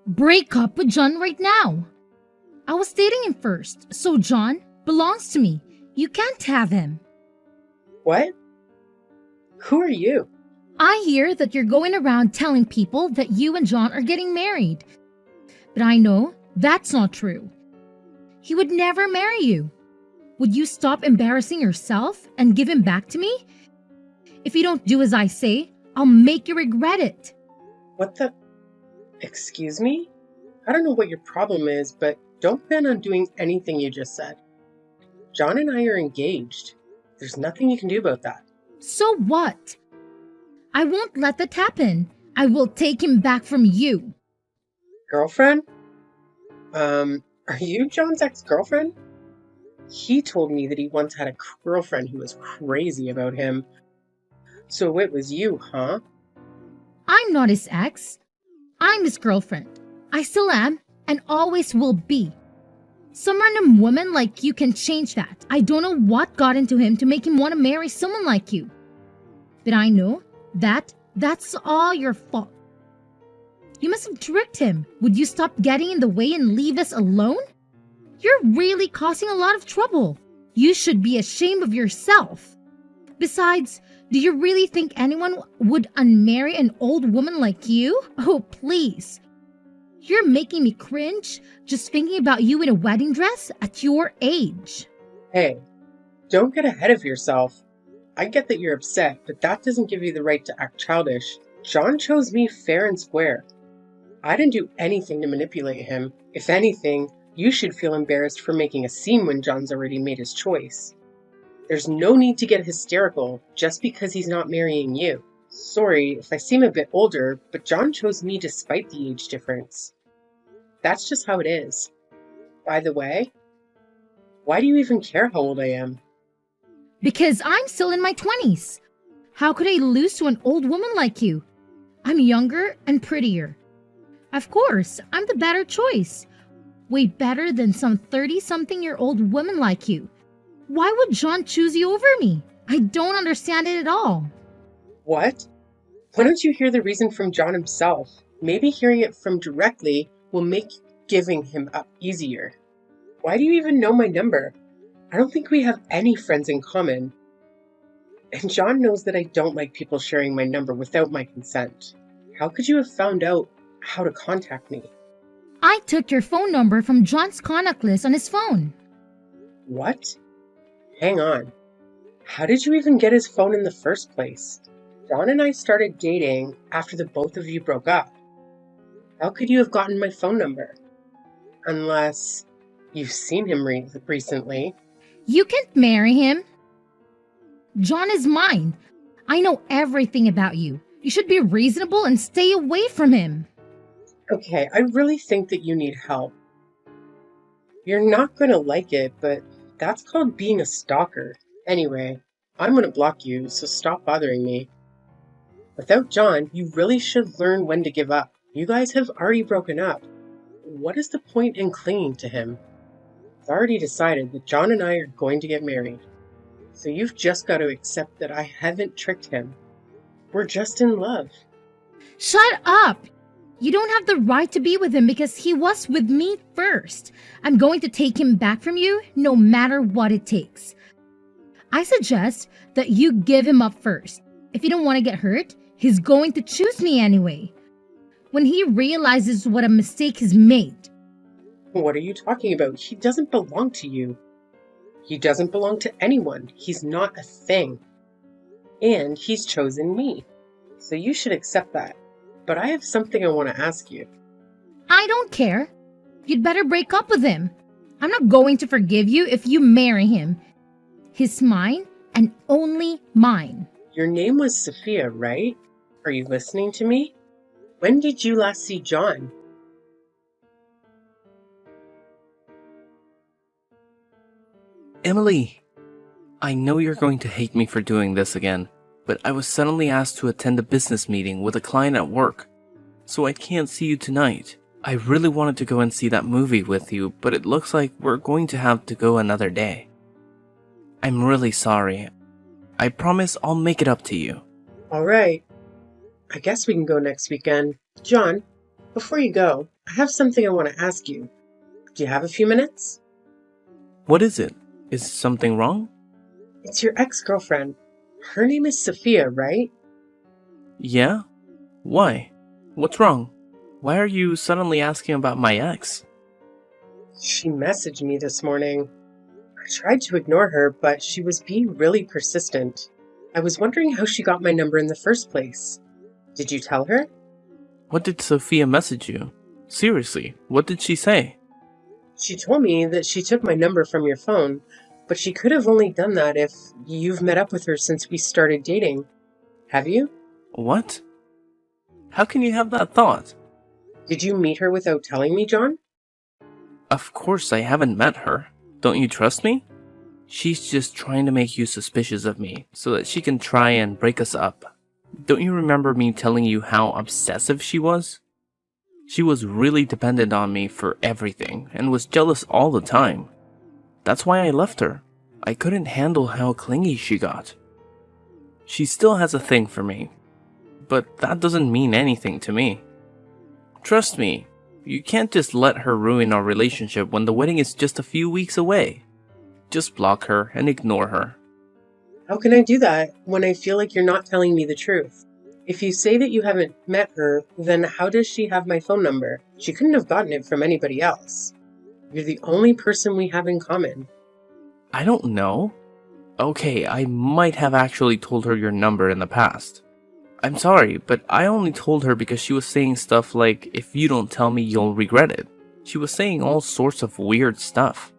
Break up with John right now. I was dating him first, so John belongs to me. You can't have him. What? Who are you? I hear that you're going around telling people that you and John are getting married. But I know that's not true. He would never marry you. Would you stop embarrassing yourself and give him back to me? If you don't do as I say, I'll make you regret it. What the? Excuse me? I don't know what your problem is, but don't plan on doing anything you just said. John and I are engaged. There's nothing you can do about that. So what? I won't let that happen. I will take him back from you. Girlfriend? Are you John's ex-girlfriend? He told me that he once had a girlfriend who was crazy about him. So it was you, huh? I'm not his ex. I'm his girlfriend. I still am and always will be. Some random woman like you can change that. I don't know what got into him to make him want to marry someone like you. But I know that's all your fault. You must have tricked him. Would you stop getting in the way and leave us alone? You're really causing a lot of trouble. You should be ashamed of yourself. Besides, do you really think anyone would unmarry an old woman like you? Oh, please. You're making me cringe just thinking about you in a wedding dress at your age. Hey, don't get ahead of yourself. I get that you're upset, but that doesn't give you the right to act childish. John chose me fair and square. I didn't do anything to manipulate him. If anything, you should feel embarrassed for making a scene when John's already made his choice. There's no need to get hysterical just because he's not marrying you. Sorry if I seem a bit older, but John chose me despite the age difference. That's just how it is. By the way, why do you even care how old I am? Because I'm still in my 20s. How could I lose to an old woman like you? I'm younger and prettier. Of course, I'm the better choice. Way better than some 30-something-year-old woman like you. Why would John choose you over me? I don't understand it at all. What? Why don't you hear the reason from John himself? Maybe hearing it from directly will make giving him up easier. Why do you even know my number? I don't think we have any friends in common. And John knows that I don't like people sharing my number without my consent. How could you have found out how to contact me? I took your phone number from John's contact list on his phone. What? Hang on. How did you even get his phone in the first place? John and I started dating after the both of you broke up. How could you have gotten my phone number? Unless you've seen him recently. You can't marry him. John is mine. I know everything about you. You should be reasonable and stay away from him. Okay, I really think that you need help. You're not going to like it, but that's called being a stalker. Anyway, I'm going to block you, so stop bothering me. Without John, you really should learn when to give up. You guys have already broken up. What is the point in clinging to him? I've already decided that John and I are going to get married. So you've just got to accept that I haven't tricked him. We're just in love. Shut up! You don't have the right to be with him because he was with me first. I'm going to take him back from you no matter what it takes. I suggest that you give him up first. If you don't want to get hurt, he's going to choose me anyway. When he realizes what a mistake he's made. What are you talking about? He doesn't belong to you. He doesn't belong to anyone. He's not a thing. And he's chosen me. So you should accept that. But I have something I want to ask you. I don't care. You'd better break up with him. I'm not going to forgive you if you marry him. He's mine and only mine. Your name was Sophia, right? Are you listening to me? When did you last see John? Emily, I know you're going to hate me for doing this again, but I was suddenly asked to attend a business meeting with a client at work, so I can't see you tonight. I really wanted to go and see that movie with you, but it looks like we're going to have to go another day. I'm really sorry. I promise I'll make it up to you. All right. I guess we can go next weekend. John, Before you go, I have something I want to ask you. Do you have a few minutes? What is it? Is something wrong? It's your ex-girlfriend. Her name is Sophia, right? Yeah? Why? What's wrong? Why are you suddenly asking about my ex? She messaged me this morning. I tried to ignore her, but she was being really persistent. I was wondering how she got my number in the first place. Did you tell her? What did Sophia message you? Seriously, what did she say? She told me that she took my number from your phone, but she could have only done that if you've met up with her since we started dating. Have you? What? How can you have that thought? Did you meet her without telling me, John? Of course I haven't met her. Don't you trust me? She's just trying to make you suspicious of me so that she can try and break us up. Don't you remember me telling you how obsessive she was? She was really dependent on me for everything and was jealous all the time. That's why I left her. I couldn't handle how clingy she got. She still has a thing for me, but that doesn't mean anything to me. Trust me, you can't just let her ruin our relationship when the wedding is just a few weeks away. Just block her and ignore her. How can I do that when I feel like you're not telling me the truth? If you say that you haven't met her, then how does she have my phone number? She couldn't have gotten it from anybody else. You're the only person we have in common. I don't know. Okay, I might have actually told her your number in the past. I'm sorry, but I only told her because she was saying stuff like, if you don't tell me, you'll regret it. She was saying all sorts of weird stuff.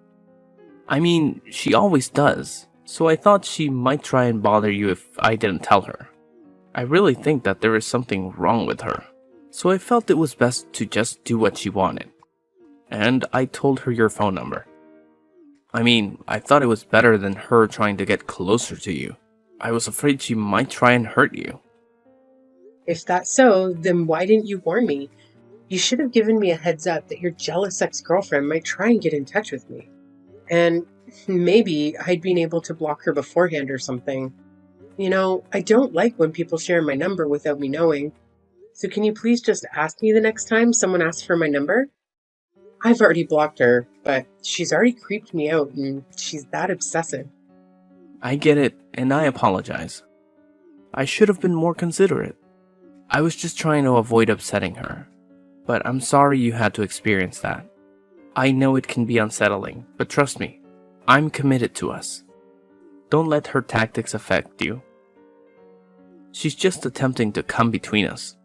I mean, she always does, so I thought she might try and bother you if I didn't tell her. I really think that there is something wrong with her, so I felt it was best to just do what she wanted. And I told her your phone number. I mean, I thought it was better than her trying to get closer to you. I was afraid she might try and hurt you. If that's so, then why didn't you warn me? You should have given me a heads up that your jealous ex-girlfriend might try and get in touch with me. And maybe I'd been able to block her beforehand or something. You know, I don't like when people share my number without me knowing. So can you please just ask me the next time someone asks for my number? I've already blocked her, but she's already creeped me out and she's that obsessive. I get it, and I apologize. I should have been more considerate. I was just trying to avoid upsetting her. But I'm sorry you had to experience that. I know it can be unsettling, but trust me, I'm committed to us. Don't let her tactics affect you. She's just attempting to come between us.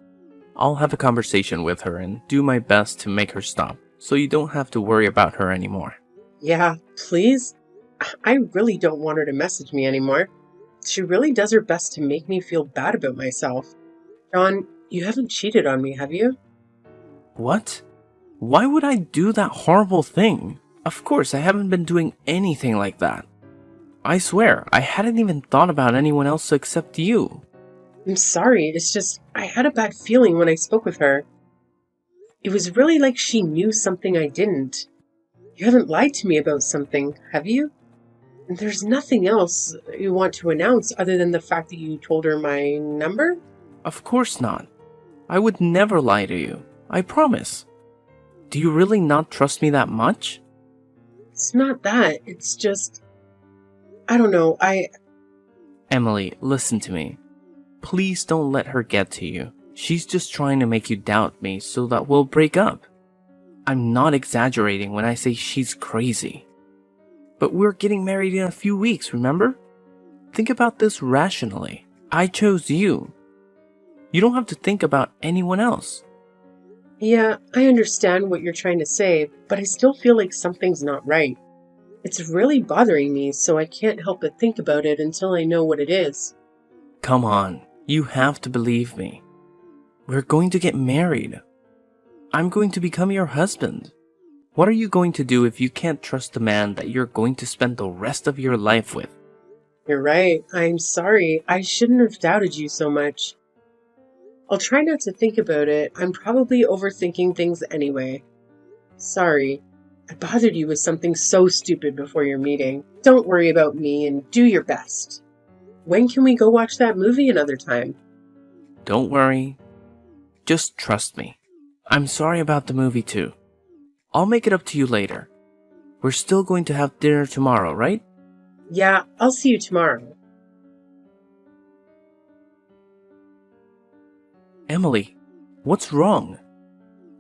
I'll have a conversation with her and do my best to make her stop, so you don't have to worry about her anymore. Yeah, please? I really don't want her to message me anymore. She really does her best to make me feel bad about myself. John, you haven't cheated on me, have you? What? Why would I do that horrible thing? Of course, I haven't been doing anything like that. I swear, I hadn't even thought about anyone else except you. I'm sorry, it's just I had a bad feeling when I spoke with her. It was really like she knew something I didn't. You haven't lied to me about something, have you? And there's nothing else you want to announce other than the fact that you told her my number? Of course not. I would never lie to you. I promise. Do you really not trust me that much? It's not that. It's just... I don't know, Emily, listen to me. Please don't let her get to you. She's just trying to make you doubt me so that we'll break up. I'm not exaggerating when I say she's crazy. But we're getting married in a few weeks, remember? Think about this rationally. I chose you. You don't have to think about anyone else. Yeah, I understand what you're trying to say, but I still feel like something's not right. It's really bothering me, so I can't help but think about it until I know what it is. Come on, you have to believe me. We're going to get married. I'm going to become your husband. What are you going to do if you can't trust the man that you're going to spend the rest of your life with? You're right. I'm sorry. I shouldn't have doubted you so much. I'll try not to think about it. I'm probably overthinking things anyway. Sorry. I bothered you with something so stupid before your meeting. Don't worry about me and do your best. When can we go watch that movie another time? Don't worry. Just trust me. I'm sorry about the movie too. I'll make it up to you later. We're still going to have dinner tomorrow, right? Yeah, I'll see you tomorrow. Emily, what's wrong?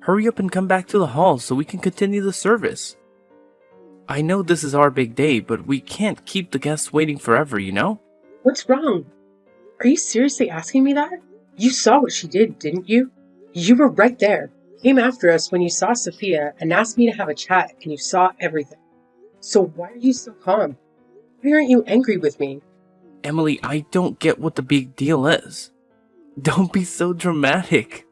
Hurry up and come back to the hall so we can continue the service. I know this is our big day, but we can't keep the guests waiting forever, you know? What's wrong? Are you seriously asking me that? You saw what she did, didn't you? You were right there. Came after us when you saw Sophia and asked me to have a chat, and you saw everything. So why are you so calm? Why aren't you angry with me? Emily, I don't get what the big deal is. Don't be so dramatic.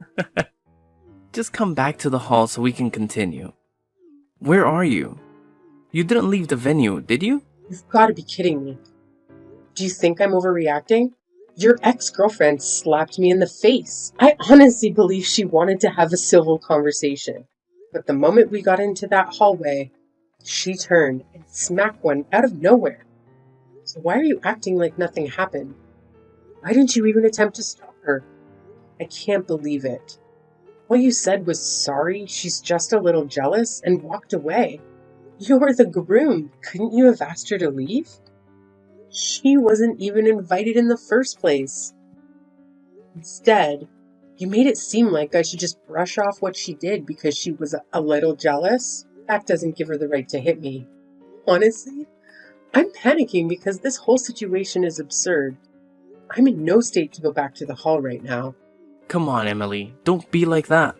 Just come back to the hall so we can continue. Where are you? You didn't leave the venue, did you? You've got to be kidding me. Do you think I'm overreacting? Your ex-girlfriend slapped me in the face. I honestly believe she wanted to have a civil conversation. But the moment we got into that hallway, she turned and smacked one out of nowhere. So why are you acting like nothing happened? Why didn't you even attempt to stop her? I can't believe it. All you said was sorry, she's just a little jealous, and walked away. You're the groom. Couldn't you have asked her to leave? She wasn't even invited in the first place. Instead, you made it seem like I should just brush off what she did because she was a little jealous. That doesn't give her the right to hit me. Honestly, I'm panicking because this whole situation is absurd. I'm in no state to go back to the hall right now. Come on, Emily, don't be like that.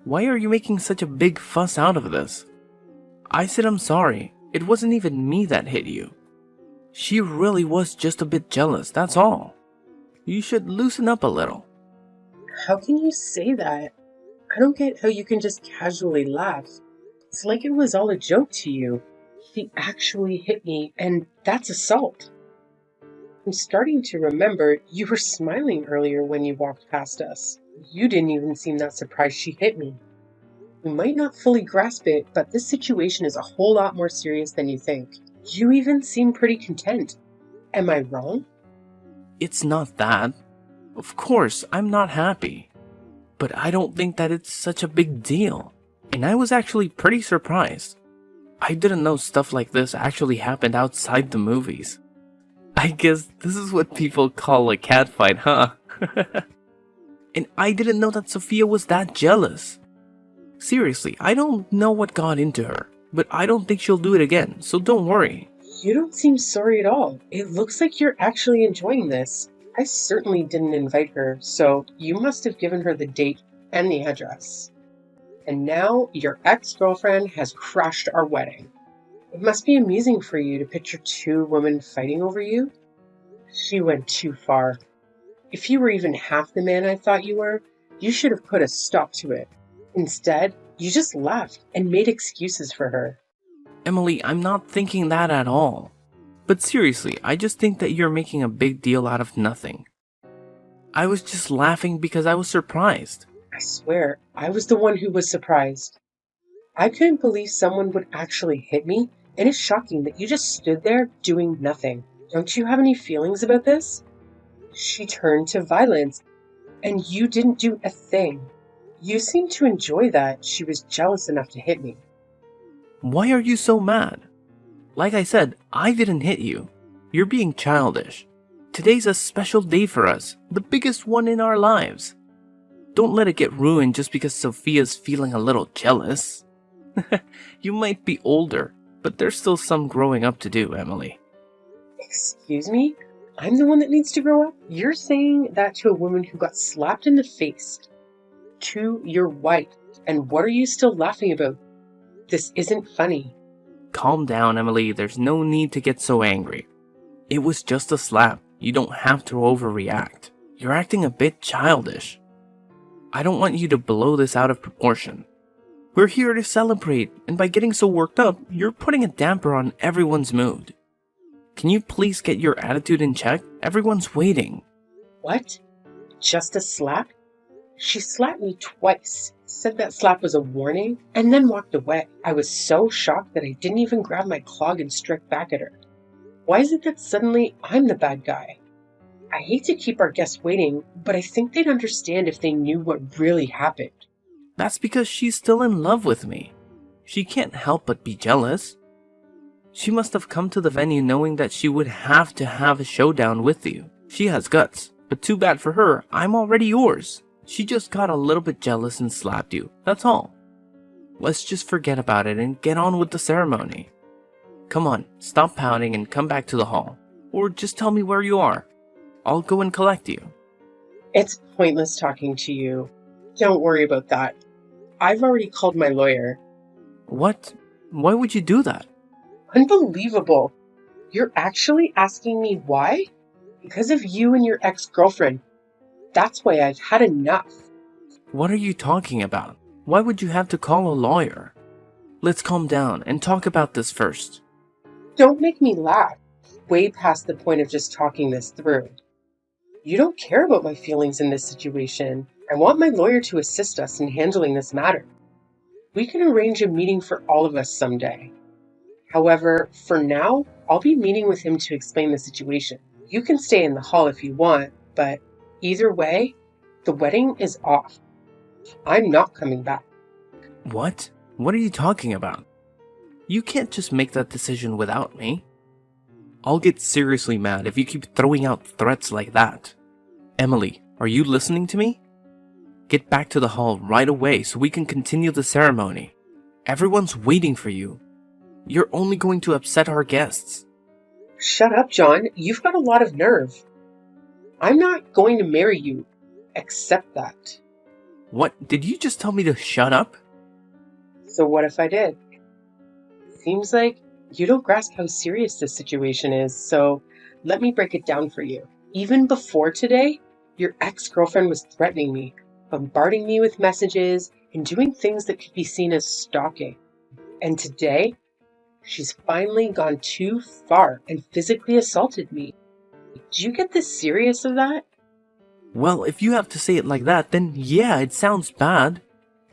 Why are you making such a big fuss out of this? I said I'm sorry. It wasn't even me that hit you. She really was just a bit jealous, that's all. You should loosen up a little. How can you say that? I don't get how you can just casually laugh. It's like it was all a joke to you. She actually hit me, and that's assault. I'm starting to remember you were smiling earlier when you walked past us. You didn't even seem that surprised she hit me. You might not fully grasp it, but this situation is a whole lot more serious than you think. You even seem pretty content. Am I wrong? It's not that. Of course, I'm not happy. But I don't think that it's such a big deal. And I was actually pretty surprised. I didn't know stuff like this actually happened outside the movies. I guess this is what people call a catfight, huh? And I didn't know that Sophia was that jealous. Seriously, I don't know what got into her, but I don't think she'll do it again, so don't worry. You don't seem sorry at all. It looks like you're actually enjoying this. I certainly didn't invite her, so you must have given her the date and the address. And now your ex-girlfriend has crashed our wedding. It must be amusing for you to picture two women fighting over you. She went too far. If you were even half the man I thought you were, you should have put a stop to it. Instead, you just laughed and made excuses for her. Emily, I'm not thinking that at all. But seriously, I just think that you're making a big deal out of nothing. I was just laughing because I was surprised. I swear, I was the one who was surprised. I couldn't believe someone would actually hit me, and it's shocking that you just stood there doing nothing. Don't you have any feelings about this? She turned to violence, and you didn't do a thing. You seemed to enjoy that she was jealous enough to hit me. Why are you so mad? Like I said, I didn't hit you. You're being childish. Today's a special day for us, the biggest one in our lives. Don't let it get ruined just because Sophia's feeling a little jealous. You might be older, but there's still some growing up to do, Emily. Excuse me? I'm the one that needs to grow up? You're saying that to a woman who got slapped in the face. To your wife. And what are you still laughing about? This isn't funny. Calm down, Emily. There's no need to get so angry. It was just a slap. You don't have to overreact. You're acting a bit childish. I don't want you to blow this out of proportion. We're here to celebrate, and by getting so worked up, you're putting a damper on everyone's mood. Can you please get your attitude in check? Everyone's waiting. What? Just a slap? She slapped me twice, said that slap was a warning, and then walked away. I was so shocked that I didn't even grab my clog and strike back at her. Why is it that suddenly I'm the bad guy? I hate to keep our guests waiting, but I think they'd understand if they knew what really happened. That's because she's still in love with me. She can't help but be jealous. She must have come to the venue knowing that she would have to have a showdown with you. She has guts, but too bad for her, I'm already yours. She just got a little bit jealous and slapped you, that's all. Let's just forget about it and get on with the ceremony. Come on, stop pouting and come back to the hall. Or just tell me where you are. I'll go and collect you. It's pointless talking to you. Don't worry about that. I've already called my lawyer. What? Why would you do that? Unbelievable. You're actually asking me why? Because of you and your ex-girlfriend. That's why I've had enough. What are you talking about? Why would you have to call a lawyer? Let's calm down and talk about this first. Don't make me laugh. Way past the point of just talking this through. You don't care about my feelings in this situation. I want my lawyer to assist us in handling this matter. We can arrange a meeting for all of us someday. However, for now, I'll be meeting with him to explain the situation. You can stay in the hall if you want, but either way, the wedding is off. I'm not coming back. What? What are you talking about? You can't just make that decision without me. I'll get seriously mad if you keep throwing out threats like that. Emily, are you listening to me? Get back to the hall right away so we can continue the ceremony. Everyone's waiting for you. You're only going to upset our guests. Shut up, John. You've got a lot of nerve. I'm not going to marry you. Accept that. What? Did you just tell me to shut up? So what if I did? Seems like you don't grasp how serious this situation is, so let me break it down for you. Even before today, your ex-girlfriend was threatening me, bombarding me with messages, and doing things that could be seen as stalking. And today, she's finally gone too far and physically assaulted me. Do you get the serious of that? Well, if you have to say it like that, then yeah, it sounds bad.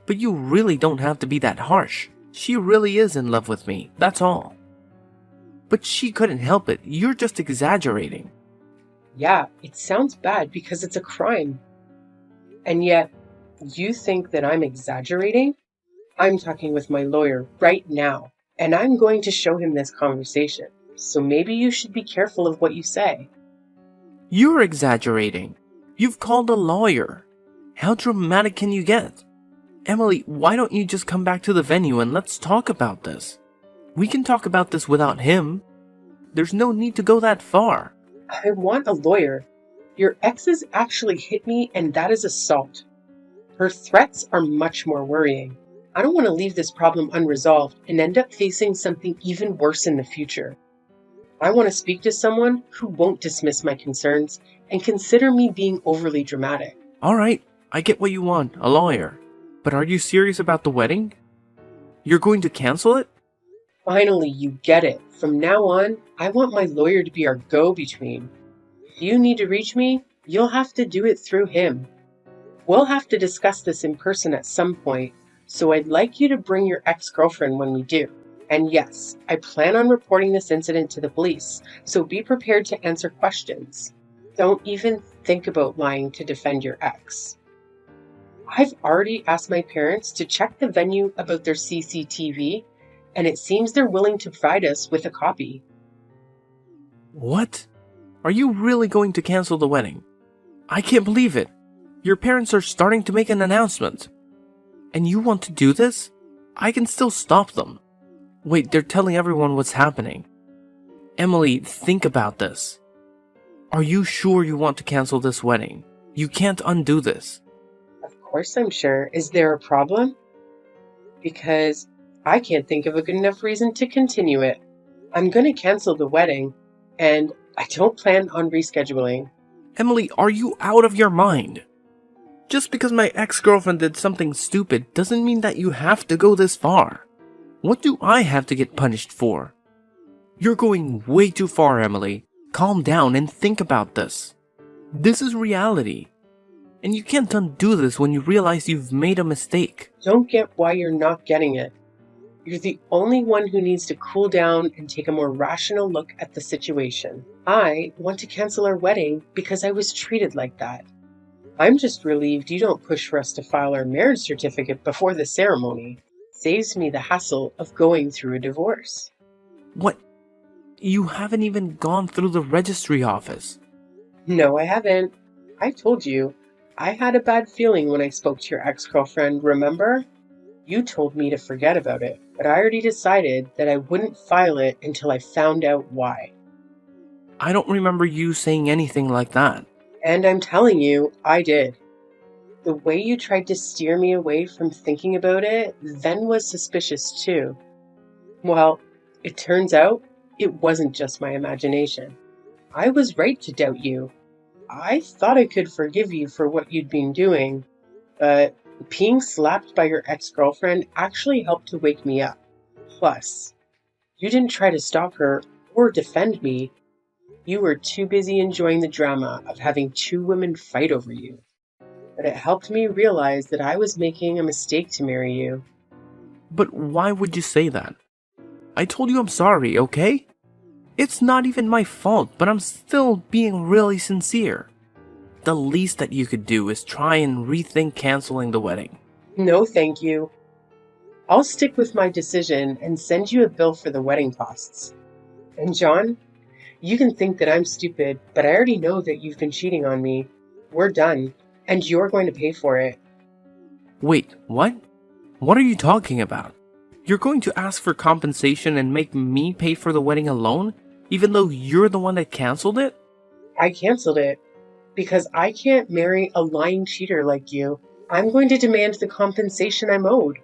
But you really don't have to be that harsh. She really is in love with me, that's all. But she couldn't help it, you're just exaggerating. Yeah, it sounds bad because it's a crime. And yet, you think that I'm exaggerating? I'm talking with my lawyer right now, and I'm going to show him this conversation. So maybe you should be careful of what you say. You're exaggerating. You've called a lawyer. How dramatic can you get? Emily, why don't you just come back to the venue and let's talk about this? We can talk about this without him. There's no need to go that far. I want a lawyer. Your exes actually hit me, and that is assault. Her threats are much more worrying. I don't want to leave this problem unresolved and end up facing something even worse in the future. I want to speak to someone who won't dismiss my concerns and consider me being overly dramatic. Alright, I get what you want, a lawyer. But are you serious about the wedding? You're going to cancel it? Finally, you get it. From now on, I want my lawyer to be our go-between. If you need to reach me, you'll have to do it through him. We'll have to discuss this in person at some point, so I'd like you to bring your ex-girlfriend when we do. And yes, I plan on reporting this incident to the police, so be prepared to answer questions. Don't even think about lying to defend your ex. I've already asked my parents to check the venue about their CCTV, and it seems they're willing to provide us with a copy. What? Are you really going to cancel the wedding? I can't believe it. Your parents are starting to make an announcement. And you want to do this? I can still stop them. Wait, they're telling everyone what's happening. Emily, think about this. Are you sure you want to cancel this wedding? You can't undo this. Of course I'm sure. Is there a problem? Because I can't think of a good enough reason to continue it. I'm going to cancel the wedding, and I don't plan on rescheduling. Emily, are you out of your mind? Just because my ex-girlfriend did something stupid doesn't mean that you have to go this far. What do I have to get punished for? You're going way too far, Emily. Calm down and think about this. This is reality. And you can't undo this when you realize you've made a mistake. Don't get why you're not getting it. You're the only one who needs to cool down and take a more rational look at the situation. I want to cancel our wedding because I was treated like that. I'm just relieved you don't push for us to file our marriage certificate before the ceremony. Saves me the hassle of going through a divorce. What? You haven't even gone through the registry office. No, I haven't. I told you. I had a bad feeling when I spoke to your ex-girlfriend, remember? You told me to forget about it, but I already decided that I wouldn't file it until I found out why. I don't remember you saying anything like that. And I'm telling you, I did. The way you tried to steer me away from thinking about it then was suspicious too. Well, it turns out it wasn't just my imagination. I was right to doubt you. I thought I could forgive you for what you'd been doing, but being slapped by your ex-girlfriend actually helped to wake me up. Plus, you didn't try to stop her or defend me. You were too busy enjoying the drama of having two women fight over you. But it helped me realize that I was making a mistake to marry you. But why would you say that? I told you I'm sorry, okay? It's not even my fault, but I'm still being really sincere. The least that you could do is try and rethink canceling the wedding. No, thank you. I'll stick with my decision and send you a bill for the wedding costs. And John, you can think that I'm stupid, but I already know that you've been cheating on me. We're done, and you're going to pay for it. Wait, what? What are you talking about? You're going to ask for compensation and make me pay for the wedding alone, even though you're the one that canceled it? I canceled it because I can't marry a lying cheater like you. I'm going to demand the compensation I'm owed.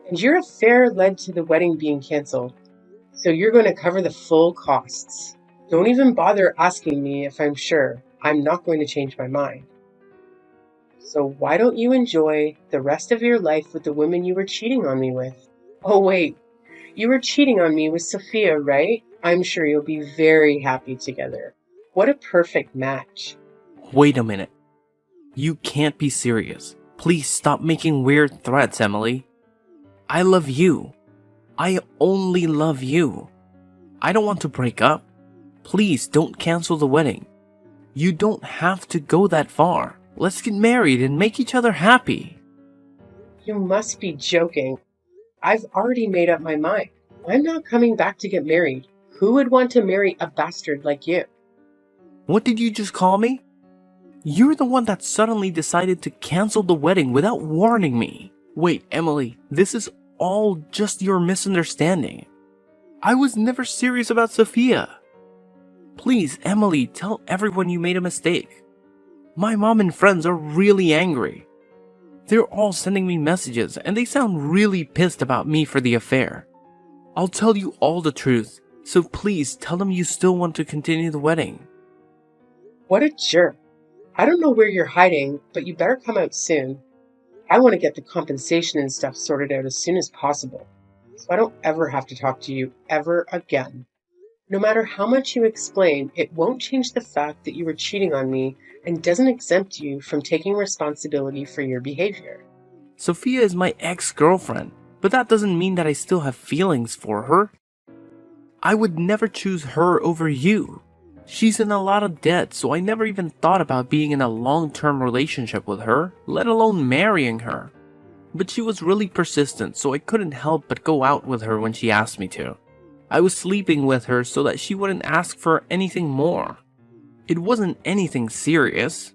And your affair led to the wedding being canceled, so you're going to cover the full costs. Don't even bother asking me if I'm sure. I'm not going to change my mind. So why don't you enjoy the rest of your life with the woman you were cheating on me with? Oh wait, you were cheating on me with Sophia, right? I'm sure you'll be very happy together. What a perfect match. Wait a minute. You can't be serious. Please stop making weird threats, Emily. I love you. I only love you. I don't want to break up. Please don't cancel the wedding. You don't have to go that far. Let's get married and make each other happy. You must be joking. I've already made up my mind. I'm not coming back to get married. Who would want to marry a bastard like you? What did you just call me? You're the one that suddenly decided to cancel the wedding without warning me. Wait, Emily, this is all just your misunderstanding. I was never serious about Sophia. Please, Emily, tell everyone you made a mistake. My mom and friends are really angry. They're all sending me messages and they sound really pissed about me for the affair. I'll tell you all the truth, so please tell them you still want to continue the wedding. What a jerk. I don't know where you're hiding, but you better come out soon. I want to get the compensation and stuff sorted out as soon as possible, so I don't ever have to talk to you ever again. No matter how much you explain, it won't change the fact that you were cheating on me and doesn't exempt you from taking responsibility for your behavior. Sophia is my ex-girlfriend, but that doesn't mean that I still have feelings for her. I would never choose her over you. She's in a lot of debt, so I never even thought about being in a long-term relationship with her, let alone marrying her. But she was really persistent, so I couldn't help but go out with her when she asked me to. I was sleeping with her so that she wouldn't ask for anything more. It wasn't anything serious.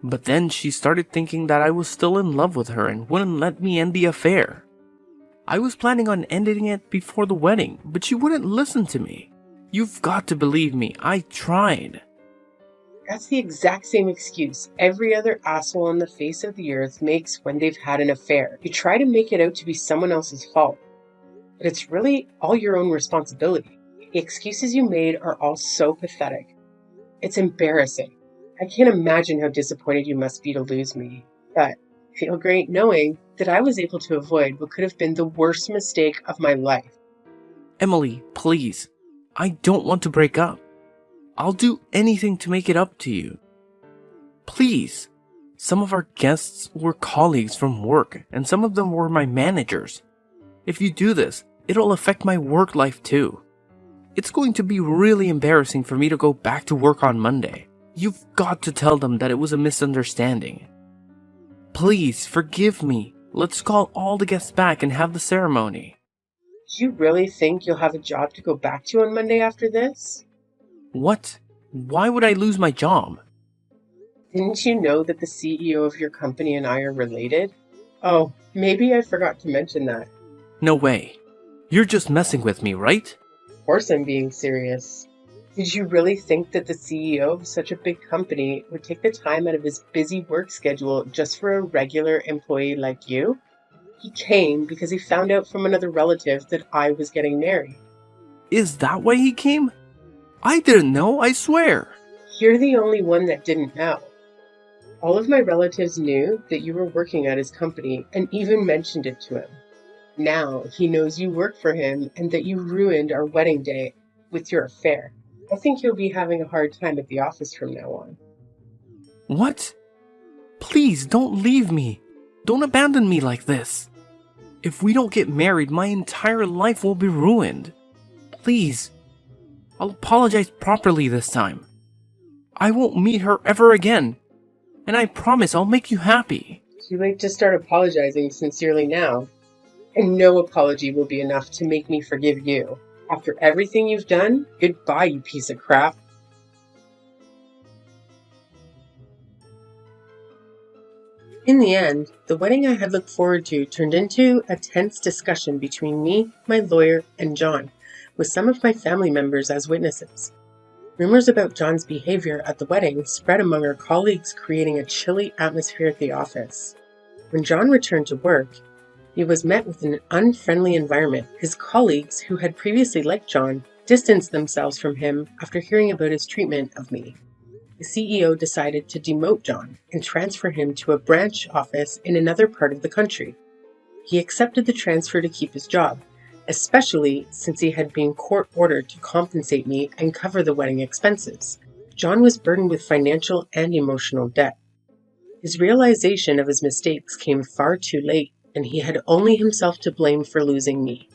But then she started thinking that I was still in love with her and wouldn't let me end the affair. I was planning on ending it before the wedding, but she wouldn't listen to me. You've got to believe me, I tried. That's the exact same excuse every other asshole on the face of the earth makes when they've had an affair. You try to make it out to be someone else's fault, but it's really all your own responsibility. The excuses you made are all so pathetic. It's embarrassing. I can't imagine how disappointed you must be to lose me, but I feel great knowing that I was able to avoid what could have been the worst mistake of my life. Emily, please. I don't want to break up. I'll do anything to make it up to you. Please. Some of our guests were colleagues from work, and some of them were my managers. If you do this, it'll affect my work life too. It's going to be really embarrassing for me to go back to work on Monday. You've got to tell them that it was a misunderstanding. Please, forgive me. Let's call all the guests back and have the ceremony. Do you really think you'll have a job to go back to on Monday after this? What? Why would I lose my job? Didn't you know that the CEO of your company and I are related? Oh, maybe I forgot to mention that. No way. You're just messing with me, right? Of course I'm being serious. Did you really think that the CEO of such a big company would take the time out of his busy work schedule just for a regular employee like you? He came because he found out from another relative that I was getting married. Is that why he came? I didn't know, I swear. You're the only one that didn't know. All of my relatives knew that you were working at his company and even mentioned it to him. Now he knows you work for him and that you ruined our wedding day with your affair. I think you'll be having a hard time at the office from now on. What? Please don't leave me. Don't abandon me like this. If we don't get married, my entire life will be ruined. Please. I'll apologize properly this time. I won't meet her ever again. And I promise I'll make you happy. Too late to start apologizing sincerely now. And no apology will be enough to make me forgive you. After everything you've done, goodbye, you piece of crap. In the end, the wedding I had looked forward to turned into a tense discussion between me, my lawyer, and John, with some of my family members as witnesses. Rumors about John's behavior at the wedding spread among our colleagues, creating a chilly atmosphere at the office. When John returned to work, he was met with an unfriendly environment. His colleagues, who had previously liked John, distanced themselves from him after hearing about his treatment of me. The CEO decided to demote John and transfer him to a branch office in another part of the country. He accepted the transfer to keep his job, especially since he had been court-ordered to compensate me and cover the wedding expenses. John was burdened with financial and emotional debt. His realization of his mistakes came far too late, and he had only himself to blame for losing me.